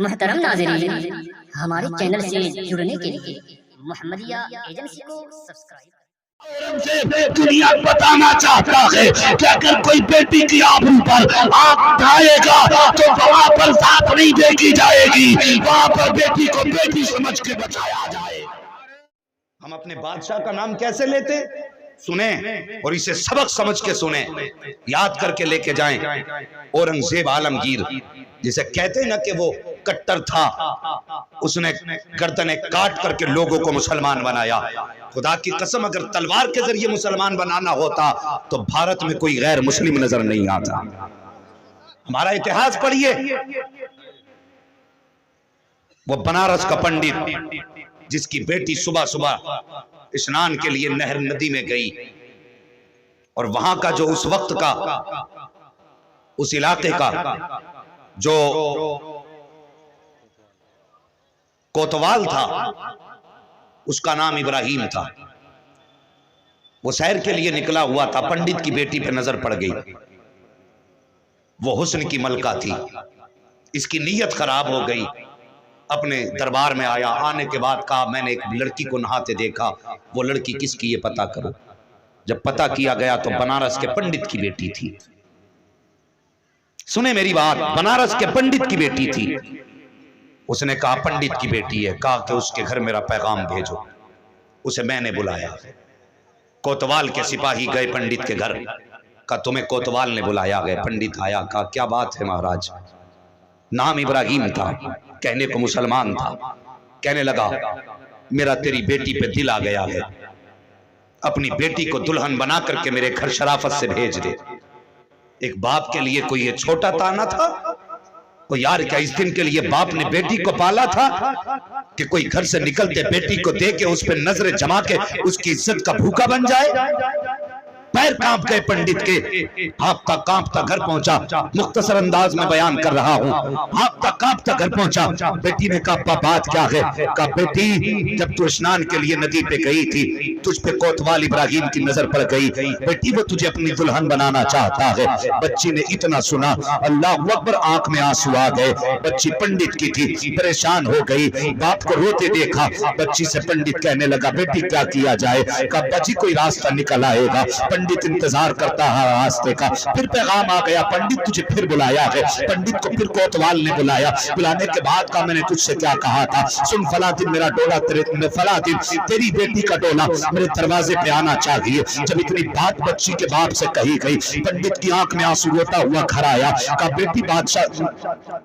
मोहतरम नाज़रीन, हमारे चैनल से जुड़ने के लिए मोहम्मदिया एजेंसी को सब्सक्राइब। दुनिया बताना चाहता है कि अगर कोई बेटी की आबरू पर आंख उठाएगा तो वहाँ पर जात नहीं देखी जाएगी, वहाँ पर बेटी को बेटी समझ के बचाया जाए। हम अपने बादशाह का नाम कैसे लेते सुने और इसे सबक समझ के सुने, याद करके लेके जाएं। औरंगजेब आलमगीर जिसे कहते ना कि वो कट्टर था, उसने गर्दनें काट करके लोगों को मुसलमान बनाया। खुदा की कसम अगर तलवार के जरिए मुसलमान बनाना होता तो भारत में कोई गैर मुस्लिम नजर नहीं आता। हमारा इतिहास पढ़िए, वो बनारस का पंडित जिसकी बेटी सुबह सुबह स्नान के लिए नहर नदी में गई और वहां का जो उस वक्त का उस इलाके का जो कोतवाल था उसका नाम इब्राहिम था। वो सैर के लिए निकला हुआ था, पंडित की बेटी पे नजर पड़ गई। वो हुस्न की मलका थी, इसकी नीयत खराब हो गई। अपने दरबार में आया, आने के बाद कहा मैंने एक लड़की को नहाते देखा, वो लड़की किसकी ये पता करो। जब पता किया गया तो बनारस के पंडित की बेटी थी। सुने मेरी बात, बनारस के पंडित की बेटी थी। उसने कहा पंडित की बेटी है, कहा कि उसके घर मेरा पैगाम भेजो। उसे मैंने बुलाया, कोतवाल के सिपाही गए पंडित के घर, कहा तुम्हें कोतवाल ने बुलाया। गए, पंडित आया, कहा क्या बात है महाराज। नाम इब्राहिम था, कहने को मुसलमान था। कहने लगा मेरा तेरी बेटी पे दिल आ गया है, अपनी बेटी को दुल्हन बना करके मेरे घर शराफत से भेज दे। एक बाप के लिए कोई ये छोटा ताना था? तो यार क्या इस दिन के लिए बाप ने बेटी को पाला था कि कोई घर से निकलते बेटी को दे के उस पर नजरें जमा के उसकी इज्जत का भूखा बन जाए? पैर कांप गए पंडित के, हाँफता कांपता घर पहुंचा। मुख्तसर अंदाज में बयान कर रहा हूं। हाँफता कांपता घर पहुंचा। बेटी ने कहा बात क्या है? कहा बेटी जब तू स्नान के लिए नदी पे गई थी तुझ पे कोतवाल इब्राहिम की नजर पड़ गई। बेटी वो तुझे अपनी दुल्हन बनाना चाहता है। बच्ची ने इतना सुना, अल्लाह अकबर, आंख में आंसू आ गए। बच्ची पंडित की थी, परेशान हो गई। बाप को रोते देखा, बच्ची से पंडित कहने लगा बेटी क्या किया जाए? कहा बच्ची कोई रास्ता निकल आएगा। पंडित इंतजार करता है रास्ते का। फिर पैगाम आ गया, पंडित तुझे फिर बुलाया है। पंडित को फिर कोतवाल ने बुलाया। बुलाने के बाद कहा मैंने तुझसे क्या कहा था? सुन, फला दिन मेरा डोला तेरे, फला दिन तेरी बेटी का डोला मेरे दरवाजे पे आना चाहिए। जब इतनी बात बच्ची के बाप से कही गई, पंडित की आंख में आंसू रोता हुआ घर आया। कहा बेटी बादशाह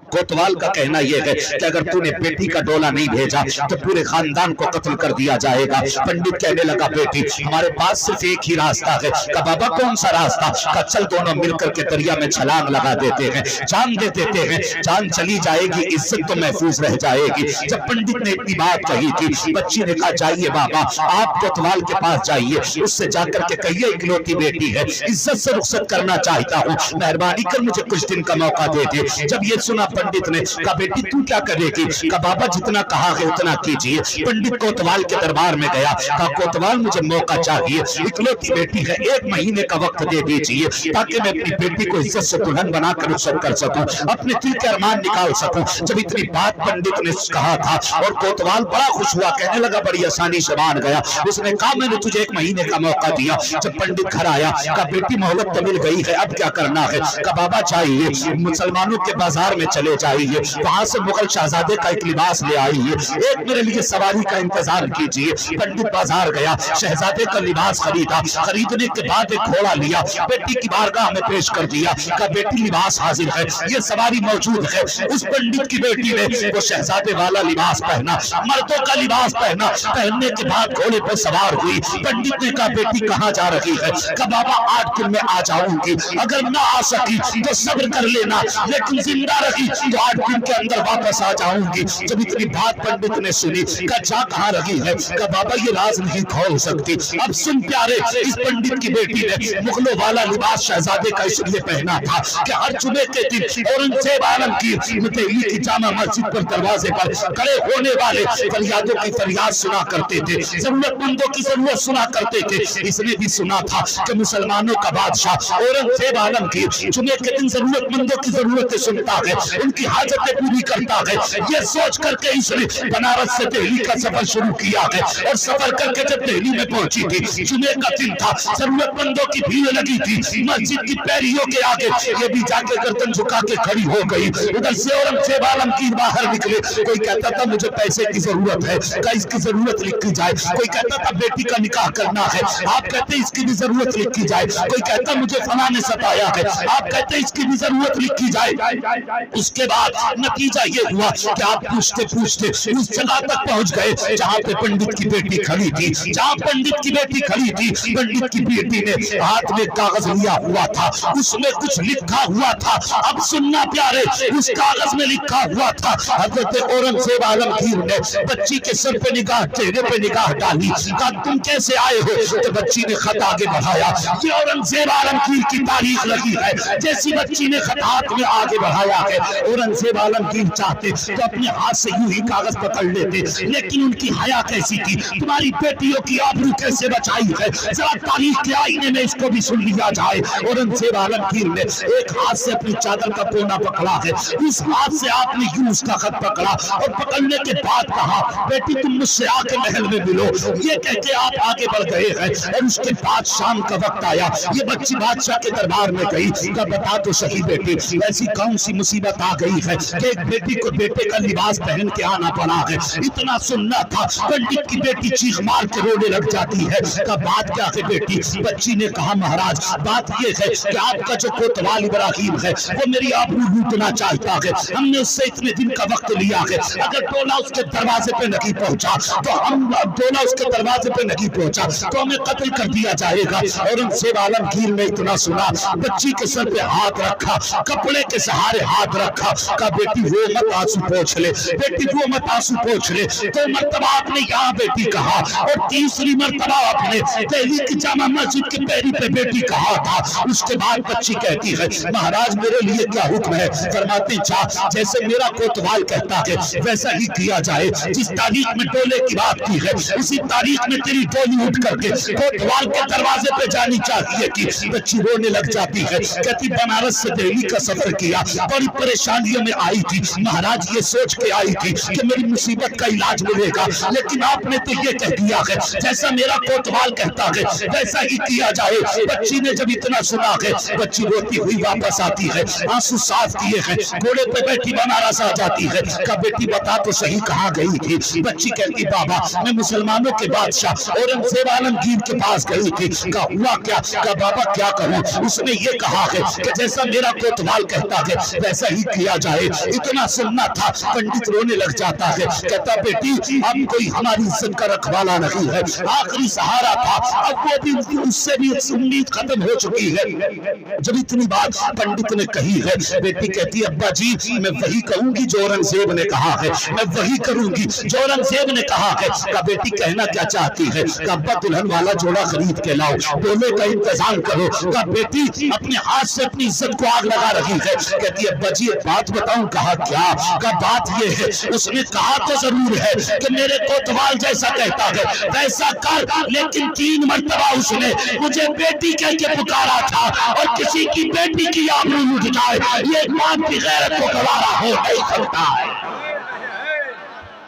कोतवाल का कहना यह है कि अगर तूने बेटी का डोला नहीं भेजा तो पूरे खानदान को कत्ल कर दिया जाएगा। पंडित कहने लगा बेटी हमारे पास सिर्फ एक ही रास्ता है। का बाबा कौन सा रास्ता? का चल दोनों मिलकर के दरिया में छलांग लगा देते हैं, जान दे देते हैं। जान चली जाएगी, इज्जत तो महफूज रह जाएगी। जब पंडित ने इतनी बात कही थी, बच्ची ने कहा जाइए बाबा, आप कोतवाल के पास जाइए, उससे जाकर के कहिए इकलौती बेटी है, इज्जत से रुखसत करना चाहता हूँ, मेहरबानी कर मुझे कुछ दिन का मौका दे दे। जब ये सुना पंडित ने कहा बेटी तू क्या करेगी? का बाबा जितना कहा है उतना कीजिए। पंडित कोतवाल के दरबार में गया, कहा कोतवाल मुझे मौका चाहिए, इकलौती बेटी है, 1 महीने का वक्त दे दीजिए ताकि मैं अपनी बेटी को इज्जत से दुल्हन बनाकर रुखसत कर सकूं, अपने दिल के अरमान निकाल सकूं। जब इतनी बात पंडित ने कहा था और कोतवाल बड़ा खुश हुआ, कहने लगा बड़ी आसानी से मान गया। उसने कहा मैंने तुझे 1 महीने का मौका दिया। जब पंडित घर आया, कहा बेटी मोहलत तो मिल गई है, अब क्या करना है? कहा बाबा चाहिए मुसलमानों के बाजार में चले जाइए, वहां से मुगल शहजादे का एक लिबास ले आइए, एक मेरे लिए सवारी का इंतजाम कीजिए। पंडित बाजार गया, शहजादे का लिबास खरीदा, खरीदने के बाद एक घोड़ा लिया, बेटी की बारगाह में पेश कर दिया। कहा बेटी लिबास हाजिर है, ये सवारी मौजूद है। उस पंडित की बेटी ने वो शहजादे वाला लिबास पहना, मर्दों का लिबास पहना। पहनने के बाद घोड़े पर सवार हुई। पंडित ने कहा बेटी कहाँ जा रही है? कहा बाबा 8 दिन में आ जाऊंगी, अगर ना आ सकी तो सब्र कर लेना, लेकिन जिंदा रही तो 8 दिन के अंदर वापस आ जाऊंगी। जब इतनी बात पंडित ने सुनी, कहा जा कहाँ रही है? कहा बाबा ये राज नहीं खोल सकती। अब सुन प्यारे, इस पंडित की बेटी ने मुगलों वाला लिबास शहजादे का इसलिए पहना था कि हर जुमे के दिन औरंगजेब आलमगीर दिल्ली की जामा मस्जिद पर दरवाजे पर खड़े होने वाले फरियादों की फरियाद सुना करते थे, जरूरतमंदों की जरूरत सुना करते थे। इसने भी सुना था कि मुसलमानों का बादशाह औरंगजेब आलमगीर जुमे के दिन जरूरतमंदों की जरूरतें सुनता है, उनकी हाजतें पूरी करता है। ये सोच करके इसने बनारस से दिल्ली का सफर शुरू किया है और सफर करके जब दिल्ली में पहुंची थी, जुमे का दिन था, जरूरतमंदों की भीड़ लगी थी मस्जिद की पैरियों के आगे, ये भी जाके गर्दन झुका के खड़ी हो गई। उधर से औरंगजेब आलमगीर बाहर निकले, कोई कहता था मुझे पैसे की जरूरत है, क्या इसकी जरूरत लिखी जाए, कोई कहता था बेटी का निकाह करना है, आप कहते इसकी भी जरूरत लिखी जाए, कोई कहता मुझे फलां ने सताया है, आप कहते इसकी भी जरूरत लिखी जाए। उसके बाद नतीजा ये हुआ कि आप पूछते पूछते उस जगह तक पहुंच गए जहां पे पंडित की बेटी खड़ी थी, जहां पंडित की बेटी खड़ी थी। पंडित की बेटी ने हाथ में कागज लिया हुआ था, उसमें कुछ लिखा हुआ था। अब सुनना प्यारे, उस कागज में लिखा हुआ था, हजरत औरंगजेब आलमगीर ने बच्ची के सर पे निगाह, चेहरे पे निगाह डाली, कहा तुम कैसे आए हो? तो बच्ची ने खत आगे बढ़ाया। ये औरंगजेब आलमगीर की तारीख लगी है। जैसी बच्ची ने खत हाथ में आगे बढ़ाया है, औरंगजेब आलमगीर चाहते तो अपने हाथ से यूं ही कागज पकड़ लेते, लेकिन उनकी हया कैसी थी, तुम्हारी बेटियों की आबरू कैसे बचाई है, जरा तारीख के आईने में इसको भी सुन लिया जाए। औरंगजेब आलमगीर ने एक हाथ से अपनी चादर का कोना पकड़ा है, उस हाथ से आपने यूं उसका खत पकड़ा और पकड़ने के बाद कहा बेटी तुम मुझसे आके महल में मिलो। ये कह के आप आगे बढ़ गए हैं और उसके बाद शाम का वक्त आया। ये बच्ची बादशाह के दरबार में गई, का बता तो सही बेटी ऐसी कौन सी मुसीबत आ गई है कि एक बेटी को बेटे का लिबास पहन के आना पड़ा है। इतना सुनना था, पंडित की बेटी चीख मार के रोने लग जाती है। का बात क्या है बेटी? बच्ची ने कहा महाराज बात ये है कि आपका जो कोतवाल इब्राहिम है वो मेरी आबरू लूटना चाहता है, हमने उससे इतने दिन का वक्त लिया है, अगर टोला उसके दरवाजे पे नहीं पहुंचा तो हम टोला उसके दरवाजे पे नहीं पहुंचा तो हमें कत्ल कर दिया जाएगा। औरंगजेब आलमगीर ने इतना सुना, बच्ची के सर पे हाथ रखा, कपड़े के सहारे हाथ रखा, का बेटी वो मत आंसू पोंछ ले, बेटी वो मत आंसू पोंछ ले। तो मर्तबा आपने यहाँ बेटी कहा और तीसरी मर्तबा आपने दिल्ली की जामा मस्जिद की पैरी पे बेटी कहा था। उसके बाद बच्ची कहती है महाराज मेरे लिए क्या हुक्म है? फरमाते जा जैसे मेरा कोतवाल कहता है वैसा ही किया जाए। जिस तारीख में डोले की बात की है उसी तारीख में तेरी डोली उठ करके कोतवाल के दरवाजे पे जानी चाहिए कि बच्ची रोने लग जाती है, कहती बनारस से दिल्ली का सफर किया, बड़ी परेशानियों में आई थी महाराज, ये सोच के आई थी कि मेरी मुसीबत का इलाज मिलेगा, लेकिन आपने तो ये कह दिया है जैसा मेरा कोतवाल कहता है वैसा ही किया जाए। बच्ची ने जब इतना सुना है बच्ची रोती हुई वापस आती है, आंसू साफ किए हैं, घोड़े पे बैठी बनारस आ जाती है। का बेटी बता तो सही कहाँ गई थी? बच्ची कहती बाबा मैं मुसलमानों के बादशाह औरंगजेब आलमगीर के पास गई थी। का हुआ क्या? का बाबा क्या कहूँ, उसने ये कहा है कि जैसा मेरा कोतवाल कहता है वैसा ही किया जाए। इतना सुनना था, पंडित रोने लग जाता है, कहता बेटी अब कोई हमारी इज्जत का रखवाला नहीं है, आखिरी सहारा था, अब वो भी उससे भी उम्मीद खत्म हो चुकी है। जब इतनी बात पंडित ने कही है, बेटी कहती अब्बा जी मैं वही कहूंगी जो औरंगजेब ने कहा है, मैं वही करूंगी जो औरंगजेब ने कहा है। का बेटी कहना क्या चाहती है? का अब्बा दुल्हन वाला जोड़ा खरीद के लाओ, डोले का इंतजाम करो। का बेटी अपने हाथ से अपनी इज्जत को आग लगा रही है, कहती अब्बा जी एक बात बताऊं। कहा क्या? का बात ये है उसने कहा तो जरूर है कि मेरे कोतवाल जैसा कहता है वैसा कर, लेकिन 3 मर्तबा उसने मुझे बेटी कह के पुकारा था और किसी की बेटी की आबरू लूट जाए ये बाप की गैरत को गवारा हो नहीं सकता है।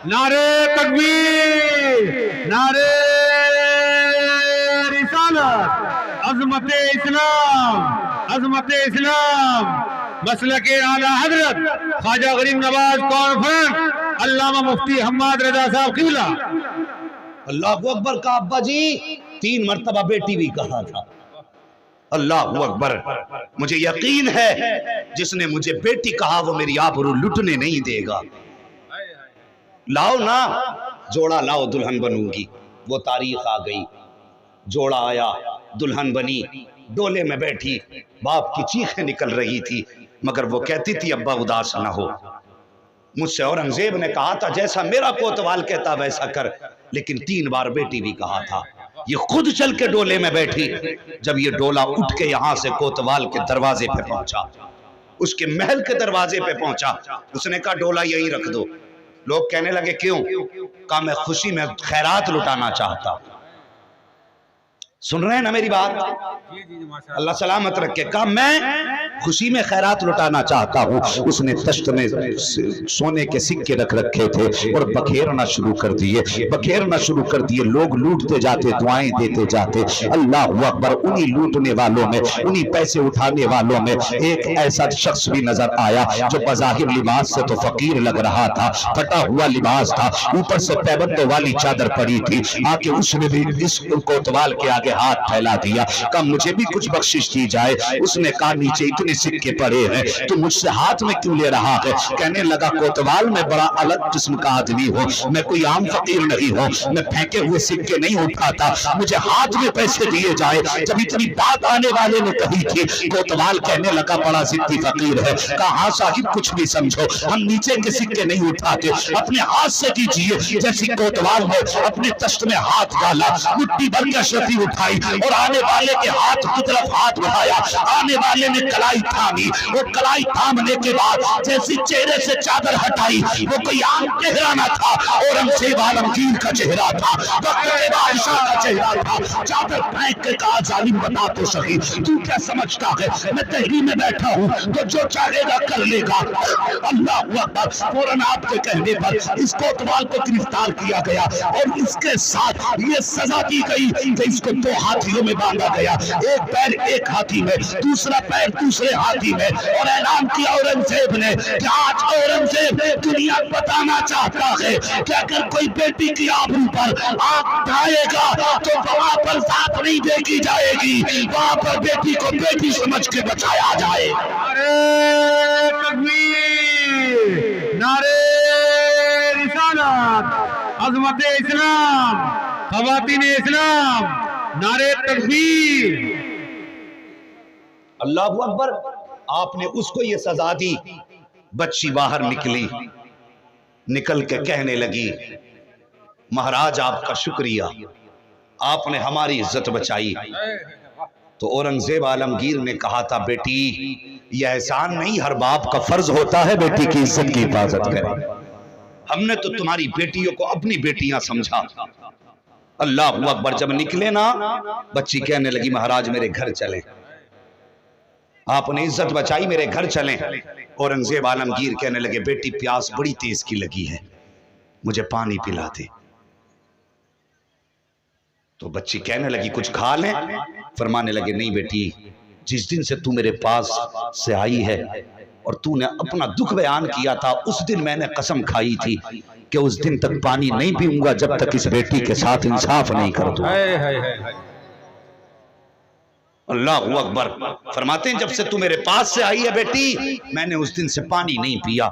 नारे तकबीर, नारे रिसालत, अज़मत इस्लाम, अज़मत इस्लाम, मसलक आला हजरत ख्वाजा गरीब नवाज कॉन्फ्रेंस अल्लामा मुफ्ती हम्माद रजा साहब किबला। अल्लाह अकबर का अब्बा जी 3 मर्तबा बेटी भी कहा था। अल्लाह अकबर, मुझे यकीन है जिसने मुझे बेटी कहा वो मेरी आबरू लुटने नहीं देगा। लाओ ना जोड़ा, लाओ दुल्हन बनूंगी। वो तारीख आ गई, जोड़ा आया, दुल्हन बनी, डोले में बैठी, बाप की चीखें निकल रही थी, मगर वो कहती थी अब्बा उदास ना हो। मुझसे औरंगजेब ने कहा था जैसा मेरा कोतवाल कहता वैसा कर, लेकिन 3 बार बेटी भी कहा था। ये खुद चल के डोले में बैठी। जब ये डोला उठ के यहां से कोतवाल के दरवाजे पे पहुंचा, उसके महल के दरवाजे पे पहुंचा, उसने कहा डोला यहीं रख दो। लोग कहने लगे क्यों? कहा मैं खुशी में खैरात लुटाना चाहता हूं। सुन रहे हैं ना मेरी बात? अल्लाह सलामत रखे। कहा मैं खुशी में खैरात लुटाना चाहता हूँ। उसने तश्त में सोने के सिक्के रख रखे थे और बखेरना शुरू कर दिए। लोग लूटते जाते, दुआएं देते जाते। अल्लाह अकबर। उन्हीं लूटने वालों में, उन्हीं पैसे उठाने वालों में एक ऐसा शख्स भी नजर आया जो बज़ाहिर लिबास से तो फकीर लग रहा था, फटा हुआ लिबास था, ऊपर से पैबंदों वाली चादर पड़ी थी। आके उसने भी इस कोतवाल के आगे हाथ फैला दिया। कहा मुझे भी कुछ बख्शिश दी जाए। उसने कहा नीचे इतने सिक्के पड़े हैं, तो मुझसे हाथ में क्यों ले रहा है? कहने लगा कोतवाल मैं बड़ा अलग किस्म का आदमी हूँ, मैं कोई आम फकीर नहीं हूँ, मैं फेंके हुए सिक्के नहीं उठाता, मुझे हाथ में पैसे दिए जाए। जब इतनी बात आने वाले ने कही थी, कोतवाल कहने लगा बड़ा जिद्दी फकीर है। कहा हाँ साहिब कुछ भी समझो, हम नीचे के सिक्के नहीं उठाते, अपने हाथ से दीजिए। जैसे कोतवाल ने अपने तश्त में हाथ डाला, मुट्ठी भर के अशरफी उठाई और आने वाले के हाथ की तरफ हाथ बढ़ाया। आने वाले ने कलाई थामी। वो कलाई थामने के बाद जैसी चेहरे से चादर हटाई, वो कोई आम चेहरा न था, औरंगजेब आलमगीर का चेहरा था, वक्त के बादशाह का चेहरा था। चादर फेंक के कहा जालिम बता तो सही तू क्या समझता है, मैं तहरी में बैठा हूँ तो जो चाहेगा कर लेगा। अल्लाह अकबर। फौरन आपके कहने पर इस कोतवाल को गिरफ्तार किया गया और इसके साथ ये सजा दी गई कि इसको 2 हाथियों में बांधा गया, एक पैर एक हाथी में, दूसरा पैर दूसरे हाथी में। और ऐलान किया औरंगजेब ने कि आज औरंगजेब दुनिया बताना चाहता है कि अगर कोई बेटी की आबरू पर आंख उठाएगा तो वहां पर जात नहीं देखी जाएगी, वहां पर बेटी को बेटी समझ के बचाया जाए। नारे तकबीर, नारे रिसालत, अज़मत इस्लाम, ख़वातीन इस्लाम, नारे तकबीर। अल्लाह अकबर। आपने उसको ये सजा दी। बच्ची बाहर निकली, निकल के कहने लगी महाराज आपका शुक्रिया, आपने हमारी इज्जत बचाई। तो औरंगजेब आलमगीर ने कहा था बेटी यह एहसान नहीं, हर बाप का फर्ज होता है बेटी की इज्जत की हिफाजत करे। हमने तो तुम्हारी बेटियों को अपनी बेटियां समझा। अल्लाह अकबर। जब निकले ना, बच्ची कहने लगी महाराज मेरे घर चले, आपने इज्जत बचाई, मेरे घर चले। औरंगजेब आलमगीर कहने लगे बेटी प्यास बड़ी तेज की लगी है, मुझे पानी पिला दे। तो बच्ची कहने लगी कुछ खा लें। फरमाने लगे नहीं बेटी, जिस दिन से तू मेरे पास से आई है और तूने अपना दुख बयान किया था, उस दिन मैंने कसम खाई थी कि उस दिन तक पानी नहीं पीऊंगा जब तक इस बेटी के साथ इंसाफ नहीं कर दूं। अल्लाह अकबर। फरमाते हैं जब से तू मेरे पास से आई है बेटी, मैंने उस दिन से पानी नहीं पिया।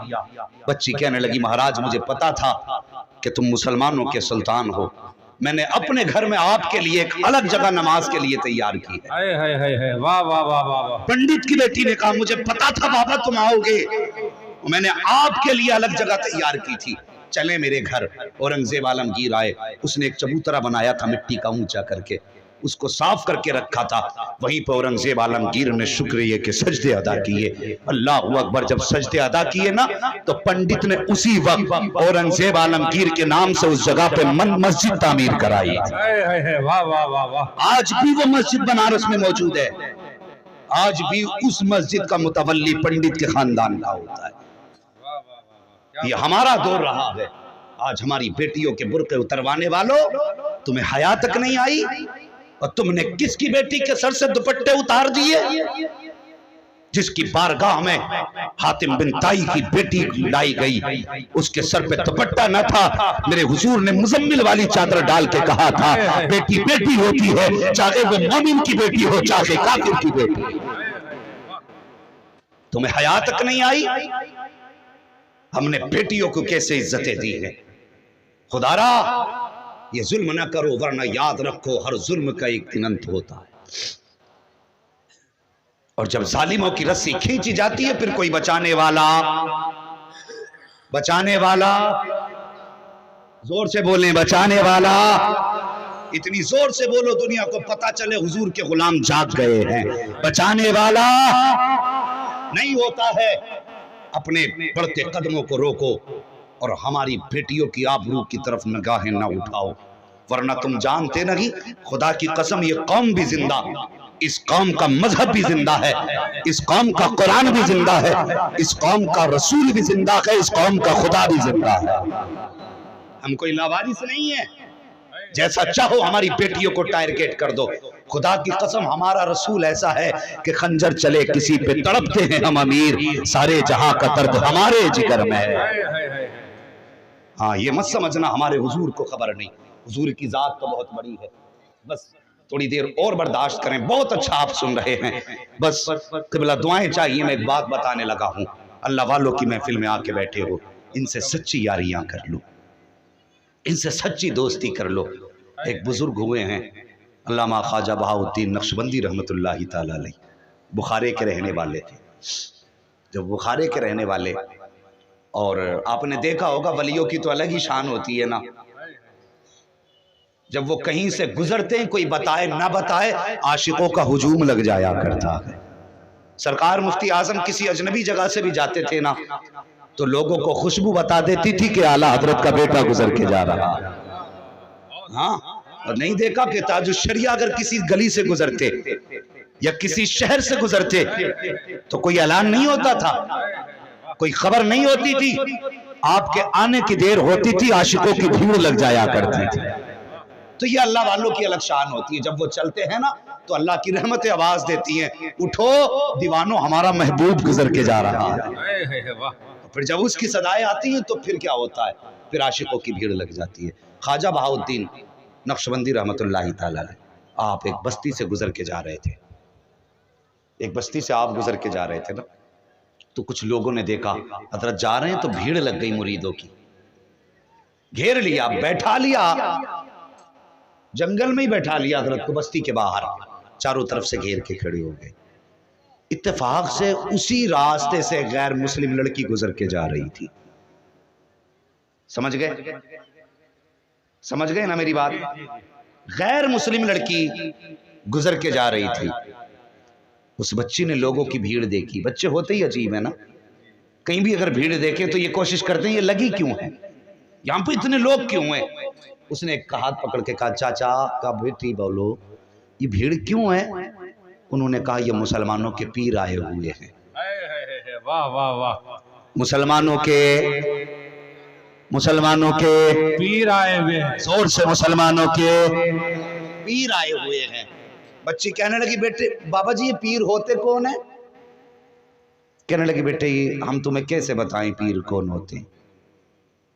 बच्ची कहने लगी महाराज मुझे पता था कि तुम मुसलमानों के सुल्तान हो, मैंने अपने घर में आपके लिए एक अलग जगह नमाज के लिए तैयार की है। वाह वाह वाह वाह। पंडित की बेटी ने कहा मुझे पता था बाबा तुम आओगे, मैंने आपके लिए अलग जगह तैयार की थी, चले मेरे घर। औरंगजेब आलमगीर आए, उसने एक चबूतरा बनाया था मिट्टी का ऊंचा करके, उसको साफ करके रखा था। वहीं पर औरंगजेब आलमगीर ने शुक्रिया के सजदे अदा किए। अल्लाह अकबर। जब सजदे अदा किए ना, तो पंडित ने उसी वक्त औरंगजेब आलमगीर के नाम से उस जगह पे मस्जिद तामीर कराई। वाह वाह वाह वाह। आज भी वो मस्जिद बनारस में मौजूद है, आज भी उस मस्जिद का मुतवल्ली पंडित के खानदान का होता है। ये हमारा दौर रहा है। आज हमारी बेटियों के बुर्के उतरवाने वालों, तुम्हें हया तक नहीं आई और तुमने किसकी बेटी के सर से दुपट्टे उतार दिए? जिसकी बारगाह में हातिम बिन ताई की बेटी लाई गई, उसके सर पे दुपट्टा न था। मेरे हुजूर ने मुजम्मिल वाली चादर डाल के कहा था बेटी बेटी होती है, चाहे वो मोमिन की बेटी हो चाहे काफिर की बेटी। तुम्हें हया तक नहीं आई? हमने बेटियों को कैसे इज्जतें दी है। खुदारा ये जुल्म ना करो, वरना याद रखो हर जुल्म का एक दिन अंत होता है। और जब जालिमों की रस्सी खींची जाती है, फिर कोई बचाने वाला, जोर से बोलें बचाने वाला इतनी जोर से बोलो दुनिया को पता चले हुजूर के गुलाम जाग गए हैं। बचाने वाला नहीं होता है। अपने बढ़ते कदमों को रोको और हमारी बेटियों की आबरू की तरफ निगाहें न उठाओ, वरना तुम जानते नहीं, खुदा की कसम ये कौम भी जिंदा, इस कौम का मजहब भी जिंदा है, इस कौम का कुरान भी जिंदा है, इस कौम का रसूल भी जिंदा है, इस कौम का खुदा भी जिंदा है। हम कोई लावारिस नहीं है। जैसा चाहो हमारी बेटियों को टारगेट कर दो। खुदा की कसम हमारा रसूल ऐसा है कि खंजर चले किसी पे तड़पते हैं हम अमीर, सारे जहां का दर्द हमारे जिगर में है। हाँ, ये मत समझना हमारे हुजूर को खबर नहीं, हुजूर की जात तो बहुत बड़ी है। बस थोड़ी देर और बर्दाश्त करें। बहुत अच्छा आप सुन रहे हैं, बस क़िबला दुआएं चाहिए। मैं एक बात बताने लगा हूँ, अल्लाह वालों की महफिल में आके बैठे हो, इनसे सच्ची यारियां कर लो, इनसे सच्ची दोस्ती कर लो। एक बुजुर्ग हुए हैं अल्लामा ख्वाजा बहाउद्दीन नक्शबंदी रहमतुल्लाहि ताला अलैह, बुखारे के रहने वाले थे। जब बुखारे के रहने वाले, और आपने देखा होगा वलियों की तो अलग ही शान होती है ना, जब वो कहीं से गुजरते हैं कोई बताए ना बताए आशिकों का हुजूम लग जाया करता है। सरकार मुफ्ती आजम किसी अजनबी जगह से भी जाते थे ना, तो लोगों को खुशबू बता देती थी कि आला हजरत का बेटा गुजर के जा रहा है। हाँ, और नहीं देखा कि ताजुश्शरिया अगर किसी गली से गुजरते या किसी शहर से गुजरते तो कोई ऐलान नहीं होता था, कोई खबर नहीं होती थी, आपके आने की देर होती थी, आशिकों की भीड़ लग जाया करती थी। तो ये अल्लाह वालों की अलग शान होती है। जब वो चलते हैं ना तो अल्लाह की रहमतें आवाज देती हैं, उठो दीवानों हमारा महबूब गुजर के जा रहा है। फिर जब उसकी सदाएं आती हैं तो फिर क्या होता है, फिर आशिकों की भीड़ लग जाती है। ख्वाजा बहाउद्दीन नक्शबंदी रहमतुल्लाहि ताला अलैह, आप एक बस्ती से गुजर के जा रहे थे, एक बस्ती से आप गुजर के जा रहे थे ना, तो कुछ लोगों ने देखा हजरत जा रहे हैं, तो भीड़ लग गई मुरीदों की, घेर लिया, बैठा लिया, जंगल में ही बैठा लिया हजरत को, बस्ती के बाहर चारों तरफ से घेर के खड़े हो गए। इत्तेफाक से उसी रास्ते से गैर मुस्लिम लड़की गुजर के जा रही थी। समझ गए, समझ गए ना मेरी बात? गैर मुस्लिम लड़की गुजर के जा रही थी। उस बच्ची ने लोगों की भीड़ देखी। बच्चे होते ही अजीब है ना, कहीं भी अगर भीड़ देखे तो ये कोशिश करते हैं ये लगी क्यों है, यहां पे इतने लोग क्यों हैं। उसने एक हाथ पकड़ के कहा, चाचा का बेटी बोलो ये भीड़ क्यों है? उन्होंने कहा ये मुसलमानों के पीर आए हुए हैं। वाह वाह वाह, मुसलमानों के पीर आए हुए हैं, जोर से मुसलमानों के पीर आए हुए हैं। बच्ची कहने लगी, बेटे बाबा जी ये पीर होते कौन है? कहने लगी, बेटे हम तुम्हें कैसे बताएं पीर कौन होते हैं,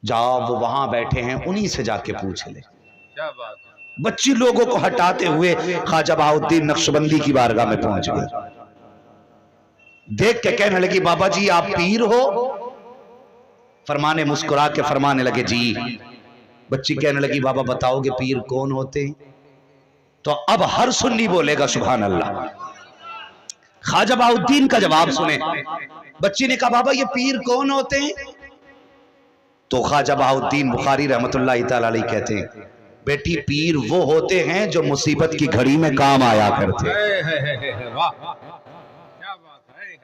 जाओ वो वहां बैठे हैं उन्हीं से जाके पूछ ले। क्या बात है। बच्ची लोगों को हटाते हुए ख्वाजा बहाउद्दीन नक्शबंदी की बारगाह में पहुंच गई। देख के कहने लगी, बाबा जी आप पीर हो? फरमाने मुस्कुरा के फरमाने लगे, जी। बच्ची कहने लगी, बाबा बताओगे पीर कौन होते? तो अब हर सुन्नी बोलेगा सुभान अल्लाह। ख्वाजा बहाउद्दीन का जवाब सुने। बच्ची ने कहा, बाबा ये पीर कौन होते हैं? तो ख्वाजा बहाउद्दीन बुखारी रहमतुल्लाहि ताला अलैह कहते हैं, बेटी पीर वो होते हैं जो मुसीबत की घड़ी में काम आया करते।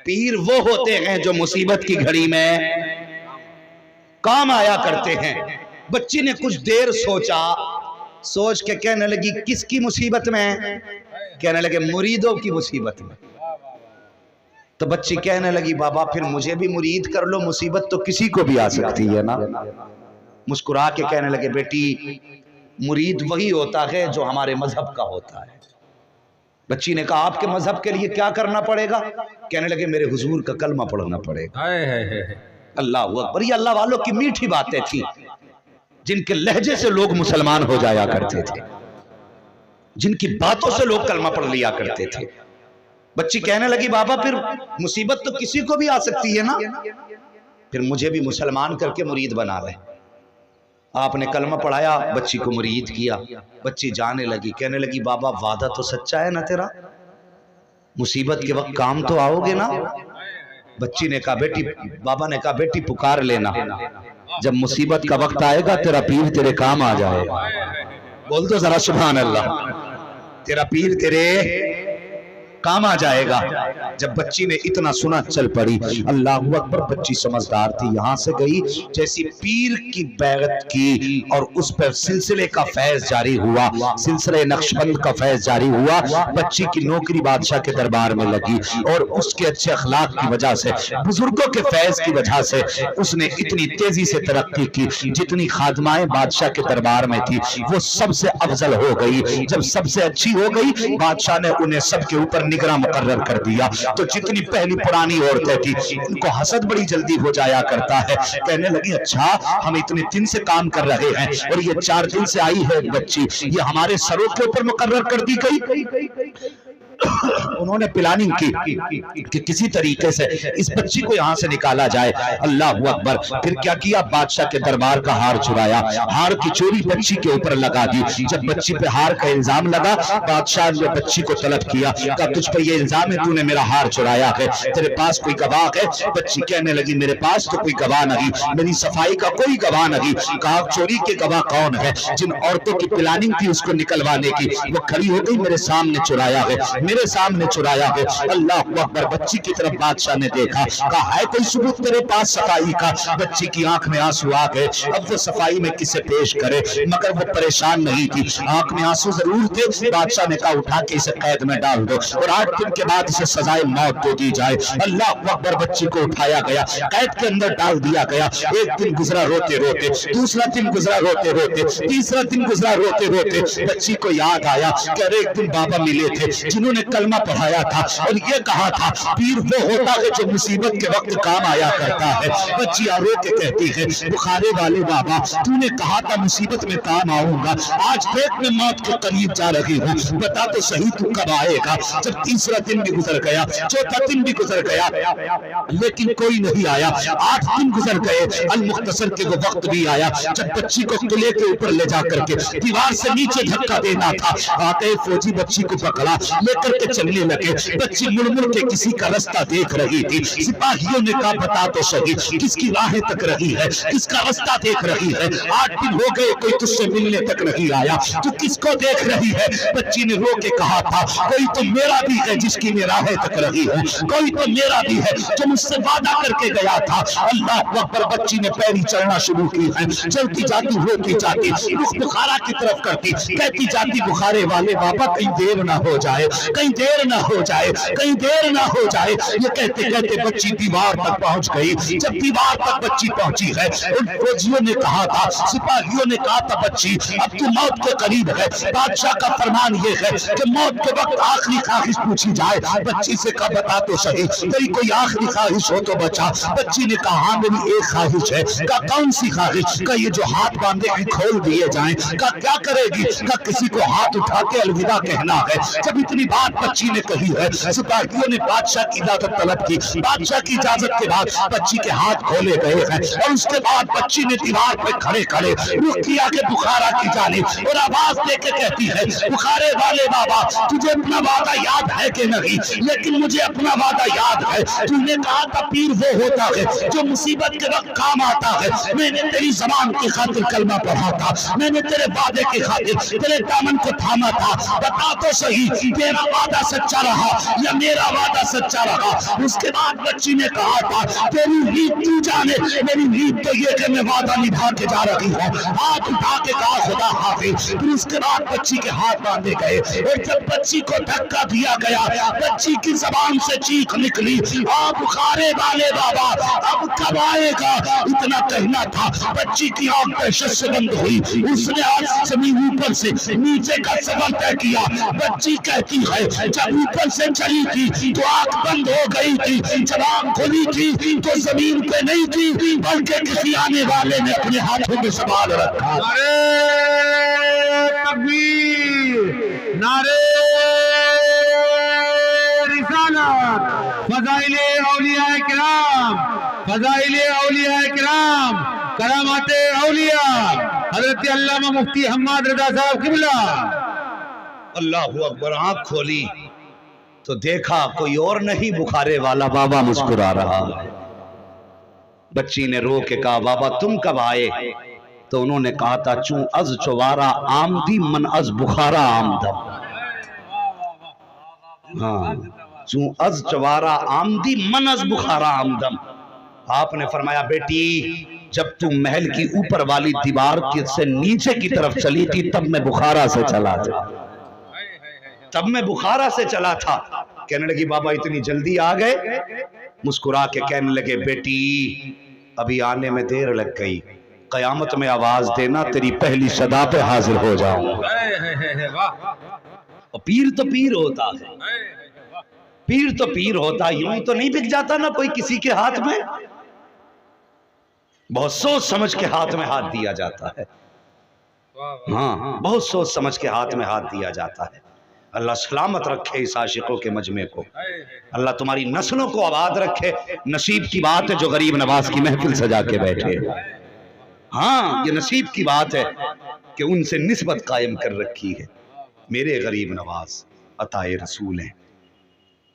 पीर वो होते हैं जो मुसीबत की घड़ी में काम आया करते हैं। बच्ची ने कुछ देर सोचा, सोच के कहने लगी, किसकी मुसीबत में? कहने लगे, मुरीदों की मुसीबत में। तो बच्ची कहने लगी, बाबा फिर मुझे भी मुरीद कर लो, मुसीबत तो किसी को भी आ सकती है ना। मुस्कुरा के कहने लगे, बेटी मुरीद वही होता है जो हमारे मजहब का होता है। बच्ची ने कहा, आपके मजहब के लिए क्या करना पड़ेगा? कहने लगे, मेरे हुजूर का कलमा पढ़ना पड़ेगा। अल्लाह अकबर। ये अल्लाह वालों की मीठी बातें थी, जिनके लहजे से लोग मुसलमान हो जाया करते थे, जिनकी बातों से लोग कलमा पढ़ लिया करते थे। बच्ची कहने लगी, बाबा फिर मुसीबत तो किसी को भी आ सकती है ना, फिर मुझे भी मुसलमान करके मुरीद बना ले। आपने कलमा पढ़ाया, बच्ची को मुरीद किया। बच्ची जाने लगी, कहने लगी, बाबा वादा तो सच्चा है ना तेरा, मुसीबत के वक्त काम तो आओगे ना? बच्ची ने कहा, बेटी, बाबा ने कहा, बेटी पुकार लेना, जब मुसीबत का वक्त आएगा तेरा पीर तेरे काम आ जाएगा। बोल दो जरा सुभान अल्लाह। तेरा पीर तेरे काम आ जाएगा। जब बच्ची ने इतना सुना चल पड़ी। अल्लाह अकबर, बच्ची समझदार थी, यहां से गई जैसी पीर की बैगत की और उस पर सिलसिले का फैज जारी हुआ, सिलसिले नक्शबंद का फैज जारी हुआ। बच्ची की नौकरी बादशाह के दरबार में लगी और उसके अच्छे अखलाक की वजह से, बुजुर्गों के फैज की वजह से उसने इतनी तेजी से तरक्की की। जितनी खादमाएं बादशाह के दरबार में थी वो सबसे अफजल हो गई। जब सबसे अच्छी हो गई, बादशाह ने उन्हें सबके ऊपर निगरान मुकर्रर कर दिया। तो जितनी पहली पुरानी औरतें थी इनको हसद बड़ी जल्दी हो जाया करता है। कहने लगी अच्छा, हम इतने दिन से काम कर रहे हैं और ये 4 दिन से आई है बच्ची, ये हमारे सरों के ऊपर मुकर्रर कर दी गई। उन्होंने प्लानिंग की कि किसी तरीके से इस बच्ची को यहां से निकाला जाए। अल्लाह अकबर। फिर क्या किया, बादशाह के दरबार का हार चुराया, हार की चोरी बच्ची के ऊपर लगा दी। जब बच्ची पे हार का इल्जाम लगा, बादशाह ने बच्ची को तलब किया, कहा तुझ पर यह इल्जाम है, तूने मेरा हार चुराया है, तेरे पास कोई गवाह है? बच्ची कहने लगी मेरे पास तो कोई गवाह नहीं, मेरी सफाई का कोई गवाह नहीं। कहा चोरी के गवाह कौन है? जिन औरतों की प्लानिंग थी उसको निकलवाने की, वो खड़ी हो गई, मेरे सामने चुराया है, मेरे सामने चुराया है। अल्लाह अकबर। बच्ची की तरफ बादशाह ने देखा, कहा है कोई सबूत तेरे पास सफाई का? बच्ची की आंख में आंसू आ गए। अब वो सफाई में किसे पेश करे, मगर वो परेशान नहीं थी, आंख में आंसू जरूर थे। बादशाह ने कहा उठा के इसे कैद में डाल दो और 8 दिन के बाद इसे सजाए मौत दे दी जाए। अल्लाह अकबर। बच्ची को उठाया गया, कैद के अंदर डाल दिया गया। एक दिन गुजरा रोते रोते, दूसरा दिन गुजरा रोते रोते, तीसरा दिन गुजरा रोते रोते। बच्ची को याद आया कि अरे एक दिन बाबा मिले थे जिन्होंने कलमा पढ़ाया था और ये कहा था पीर वो होता है जो मुसीबत के वक्त काम आया करता है। बच्ची रो के कहती है बुखारे वाले बाबा, तूने कहा था मुसीबत में काम आऊंगा, आज देख मैं मौत के करीब जा रही हूँ, बता तो सही तू कब आएगा? जब तीसरा दिन भी गुजर गया, चौथा दिन भी गुजर गया, लेकिन कोई नहीं आया। 8 दिन गुजर गए। अल मुख्तसर के वो वक्त भी आया जब बच्ची को किले के ऊपर ले जा करके दीवार से नीचे धक्का देना था। आते फौजी बच्ची को पकड़ा, लेकर के चलने लगे। बच्ची मुड़ मुड़ के किसी का रास्ता देख रही थी। सिपाहियों ने कहा बता तो सही किसकी राहें तक रही है, किसका रास्ता देख रही है? 8 दिन हो गए, कोई तुझसे मिलने तक नहीं आया, तू किसको देख रही है? बच्ची ने रो के कहा था कोई तो मेरा भी है जिसकी मैं राहें तक रही हूँ, कोई तो मेरा भी है जो मुझसे वादा करके गया था। अल्लाह अकबर। बच्ची ने पैरी चलना शुरू की है, चलती जाती होती जाती, रुख बुखारा की तरफ करती, कहती जाती बुखारे वाले बाबा कहीं देर ना हो जाए, कहीं देर ना हो जाए, कहीं देर ना हो जाए। ये कहते कहते बच्ची दीवार तक पहुंच गई। जब दीवार तक बच्ची पहुंची है, उन फौजियों ने कहा था, सिपाहियों ने कहा था बच्ची अब तू मौत के करीब है, बादशाह का फरमान ये है कि मौत के वक्त आखिरी ख्वाहिश पूछी जाए। बच्ची से कहा बता तो सही तेरी कोई आखिरी ख्वाहिश हो तो बचा। बच्ची ने कहा हाँ मेरी एक ख्वाहिश है। कहा कौन सी ख्वाहिश? का ये जो हाथ बांधे हैं खोल दिए जाएं। कहा क्या करेगी? कहा किसी को हाथ उठा के अलविदा कहना है। जब इतनी बात बच्ची ने कही है, सिपाहियों ने बादशाह की इजाजत तलब की। बादशाह की इजाजत के बाद बच्ची के हाथ खोले गए हैं और उसके बाद बच्ची ने दीवार पे खड़े खड़े रुख किया के बुखारा की जानिब और आवाज देके कहती है बुखारे वाले बाबा तुझे अपना वादा याद है कि नहीं? लेकिन मुझे अपना वादा याद है। तूने कहा था पीर वो होता है जो मुसीबत के वक्त काम आता है। मैंने तेरी जबान की खातिर कलमा पढ़ा था, मैंने तेरे वादे की खातिर तेरे दामन को थामा था। बता तो सही तेरा वादा सच्चा रहा या मेरा वादा सच्चा रहा? उसके बाद बच्ची ने कहा था तेरी नीयत तू जाने, मेरी नीयत तो ये कि मैं वादा निभा के जा रही हूँ। हाथ उठा के कहा खुदा हाफिज। फिर उसके बाद बच्ची के हाथ बांधे गए और जब बच्ची को धक्का दिया गया, बच्ची की जबान से चीख निकली आ बुखारे वाले बाबा अब कब आएगा? इतना कहना था, बच्ची की आंख दहशत से बंद हुई। उसने आज जमीन ऊपर से नीचे का सफर तय किया। बच्ची कहती है जब ऊपर से चली थी तो आंख बंद हो गई थी, जब आंख खुली थी तो जमीन पे नहीं थी बल्कि किसी आने वाले ने अपने हाथों में संभाल रखा। तकबीर, नारे रिसालत, फज़ाइले औलिया किराम, फज़ाइले औलिया किराम, करामाते औलिया हजरत अल्लामा मुफ्ती हम्माद रज़ा साहब क़िबला। अल्लाहु अकबर। आंख खोली तो देखा कोई और नहीं, बुखारे वाला बाबा मुस्कुरा रहा है। बच्ची ने रो के कहा बाबा तुम कब आए? तो उन्होंने कहा था चूं अज चवारा आमदी मन अज बुखारा आमदम। हाँ, चूं अज चवारा आमदी मन अज बुखारा आमदम। आपने फरमाया बेटी जब तू महल की ऊपर वाली दीवार से नीचे की तरफ चली थी तब मैं बुखारा से चला था, तब मैं बुखारा से चला था। कहने लगी बाबा इतनी जल्दी आ गए? मुस्कुरा के कहने लगे बेटी अभी आने में देर लग गई, कयामत में आवाज देना तेरी पहली सदा पे हाजिर हो जाऊंगा। पीर तो पीर होता है, पीर तो पीर होता, यूं तो नहीं बिक जाता ना कोई किसी के हाथ में, बहुत सोच समझ के हाथ में हाथ दिया जाता है। हाँ, बहुत सोच समझ के हाथ में हाथ दिया जाता है। अल्लाह सलामत रखे इस आशिकों के मजमे को, अल्लाह तुम्हारी नस्लों को आबाद रखे। नसीब की बात है जो गरीब नवाज की महफिल सजा के बैठे। हाँ, ये नसीब की बात है कि उनसे निस्बत कायम कर रखी है। मेरे गरीब नवाज अताए रसूल हैं,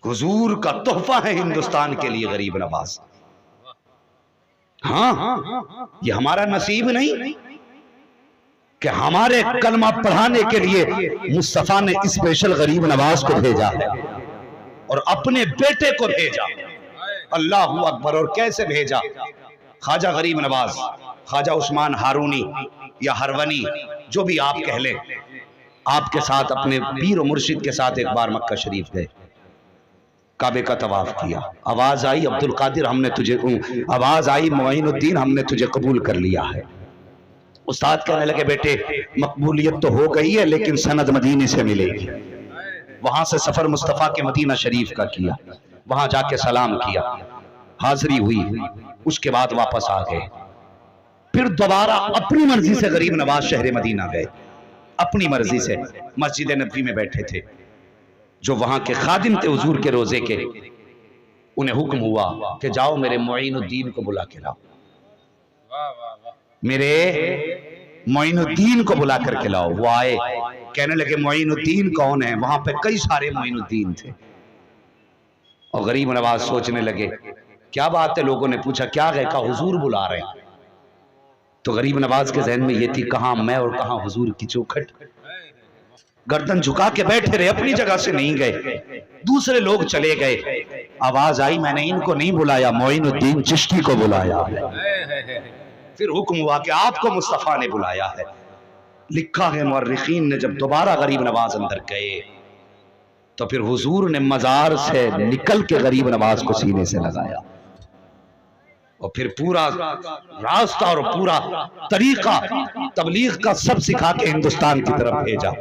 हुजूर का तोहफा है हिंदुस्तान के लिए गरीब नवाज। हाँ, ये हमारा नसीब नहीं कि हमारे कलमा पढ़ाने के लिए मुस्तफा ने स्पेशल गरीब नवाज को भेजा और अपने बेटे को भेजा। अल्लाह अकबर। और कैसे भेजा? ख्वाजा गरीब नवाज, ख्वाजा उस्मान हारूनी या हरवनी जो भी आप कह लें, आपके साथ अपने पीर और मुर्शिद के साथ एक बार मक्का शरीफ गए, काबे का तवाफ किया, आवाज आई अब्दुल कादिर हमने तुझे, आवाज आई मोइनुद्दीन हमने तुझे कबूल कर लिया है। उस्ताद कहने लगे बेटे मकबूलियत तो हो गई है लेकिन सनद मदीने से मिलेगी। वहां से सफर मुस्तफा के मदीना शरीफ का किया, वहां जाके सलाम किया, हाजिरी हुई, उसके बाद वापस आ गए। फिर दोबारा अपनी मर्जी से गरीब नवाज शहर मदीना गए, अपनी मर्जी से मस्जिद नबवी में बैठे थे। जो वहां के खादिम थे हुजूर के रोजे के, उन्हें हुक्म हुआ कि जाओ मेरे मोइनुद्दीन को बुला के लाओ, मेरे मोइनुद्दीन को बुला करके लाओ। वो आए, कहने लगे मोइनुद्दीन कौन है? वहां पे कई सारे मोइनुद्दीन थे। और गरीब नवाज सोचने लगे क्या बात है। लोगों ने पूछा क्या है? कहा हुजूर बुला रहे हैं। तो गरीब नवाज के जहन में ये थी कहां मैं और कहां हुजूर की चौखट। गर्दन झुका के बैठे रहे, अपनी जगह से नहीं गए। दूसरे लोग चले गए, आवाज आई मैंने इनको नहीं बुलाया, मोइनुद्दीन चिश्ती को बुलाया है। फिर हुक्म हुआ कि आपको मुस्तफा ने बुलाया है। लिखा है मुअर्रिखीन ने जब दोबारा गरीब नवाज अंदर गए तो फिर हुजूर ने मजार से निकल के गरीब नवाज को सीने से लगाया और फिर पूरा रास्ता और पूरा तरीका तबलीग का सब सिखा के हिंदुस्तान की तरफ भेजा।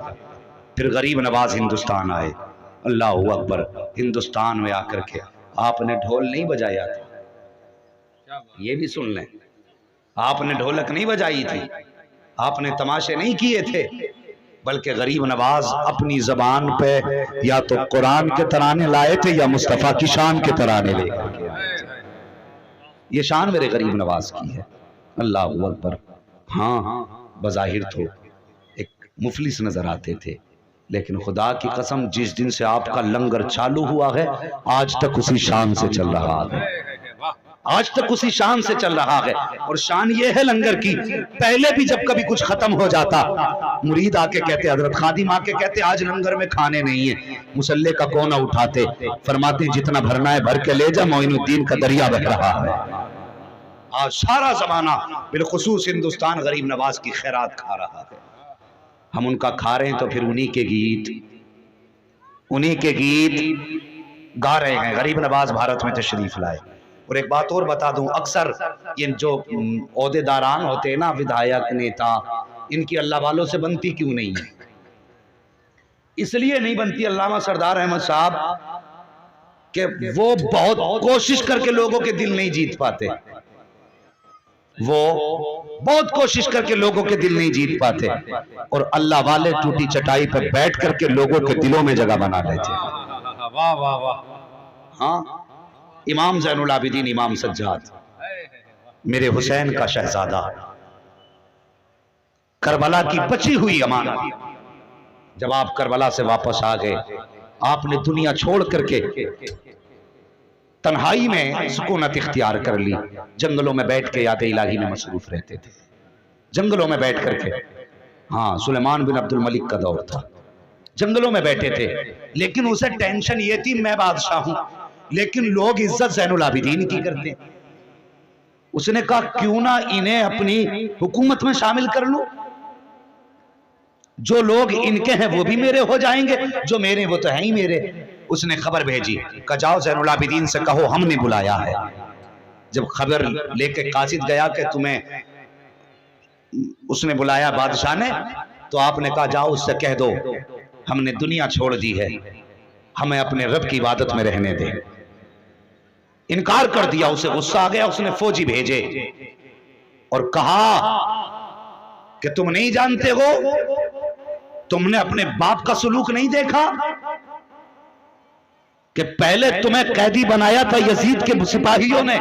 फिर गरीब नवाज हिंदुस्तान आए। अल्लाह अकबर। हिंदुस्तान में आकर के आपने ढोल नहीं बजाया था, ये भी सुन लें, आपने ढोलक नहीं बजाई थी, आपने तमाशे नहीं किए थे, बल्कि गरीब नवाज अपनी जबान पे या तो कुरान के तराने लाए थे या मुस्तफा की शान के तराने लेकर के आए थे। ये शान मेरे गरीब नवाज की है। अल्लाह अकबर। हाँ, बज़ाहिर तो एक मुफलिस नजर आते थे, लेकिन खुदा की कसम जिस दिन से आपका लंगर चालू हुआ है आज तक उसी शान से चल रहा है, आज तक उसी शान से चल रहा है। और शान ये है लंगर की, पहले भी जब कभी कुछ खत्म हो जाता मुरीद आके कहते, हजरत खादिम आके कहते आज लंगर में खाने नहीं है, मुसल्ले का कोना उठाते, फरमाते जितना भरना है भर के ले जा, मोइनुद्दीन का दरिया बह रहा है। आज सारा जमाना बिलखुसूस हिंदुस्तान गरीब नवाज की खैरात खा रहा है। हम उनका खा रहे हैं तो फिर उन्हीं के गीत गा रहे हैं। गरीब नवाज भारत में तशरीफ लाए। और एक बात और बता दूं, अक्सर ये जो ओहदेदारान होते हैं ना, विधायक नेता, इनकी अल्लाह वालों से बनती क्यों नहीं है? इसलिए नहीं बनती अल्लामा सरदार अहमद साहब कि वो बहुत कोशिश करके लोगों के दिल नहीं जीत पाते, वो बहुत कोशिश करके लोगों के दिल नहीं जीत पाते, और अल्लाह वाले टूटी चटाई पर बैठ करके लोगों के दिलों में जगह बना लेते। वाह वाह वाह। हाँ, इमाम ज़ैनुल आबिदीन इमाम सज्जाद, मेरे हुसैन का शहजादा, करबला की बची हुई अमानत, जब आप करबला से वापस आ गए, आपने दुनिया छोड़ करके तन्हाई में सुकूनत इख्तियार कर ली, जंगलों में बैठ के याद इलाही में मसरूफ रहते थे। जंगलों में बैठ करके। हाँ, सुलेमान बिन अब्दुल मलिक का दौर था, जंगलों में बैठे थे, लेकिन उसे टेंशन ये थी मैं बादशाह हूं, लेकिन लोग इज्जत ज़ैनुल आबिदीन की करते। उसने कहा क्यों ना इन्हें अपनी हुकूमत में शामिल कर लूं, जो लोग इनके हैं वो भी मेरे हो जाएंगे, जो मेरे वो तो है ही मेरे। उसने खबर भेजी, कहा जाओ ज़ैनुल आबिदीन से कहो हमने बुलाया है। जब खबर लेके कासिद गया कि तुम्हें उसने बुलाया बादशाह ने, तो आपने कहा जाओ उससे कह दो हमने दुनिया छोड़ दी है, हमें अपने रब की इबादत में रहने दे। इनकार कर दिया, उसे गुस्सा आ गया। उसने फौजी भेजे और कहा कि तुम नहीं जानते हो, तुमने अपने बाप का सलूक नहीं देखा कि पहले तुम्हें कैदी बनाया था यजीद के सिपाहियों ने,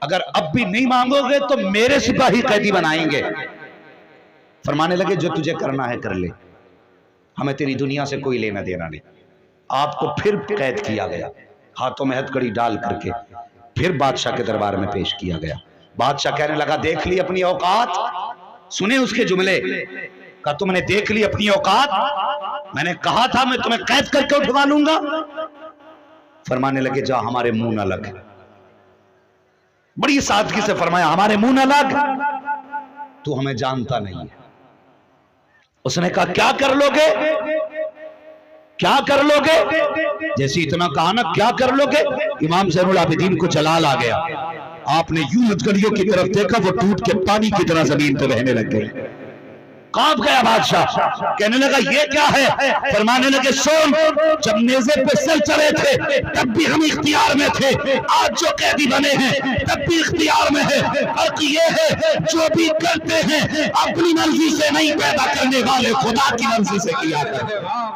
अगर अब भी नहीं मांगोगे तो मेरे सिपाही कैदी बनाएंगे। फरमाने लगे जो तुझे करना है कर ले, हमें तेरी दुनिया से कोई लेना देना नहीं। आपको फिर कैद किया गया, हाथों में हथकड़ी डाल करके फिर बादशाह के दरबार में पेश किया गया। बादशाह कहने लगा देख ली अपनी औकात, सुने उसके जुमले, का तुमने देख ली अपनी औकात, मैंने कहा था मैं तुम्हें कैद करके उठवा लूंगा। फरमाने लगे जा हमारे मुंह न लग। बड़ी सादगी से फरमाया हमारे मुंह न लग, तू हमें जानता नहीं है। उसने कहा क्या कर लोगे, क्या कर लोगे, जैसे इतना कहा ना क्या कर लोगे, इमाम ज़ैनुल आबिदीन को जलाल आ गया। आपने यूं हथकड़ियों की तरफ देखा, वो टूट के पानी की तरह जमीन पे बहने लग गए। कांप गया बादशाह, कहने लगा ये क्या है। फरमाने लगे सुन, जब नेज़े पे सर चढ़े थे तब भी हम इख्तियार में थे, आज जो कैदी बने हैं तब भी इख्तियार में है। फर्क ये है जो भी करते हैं अपनी मर्जी से नहीं, पैदा करने वाले खुदा की मर्जी से किया करते हैं।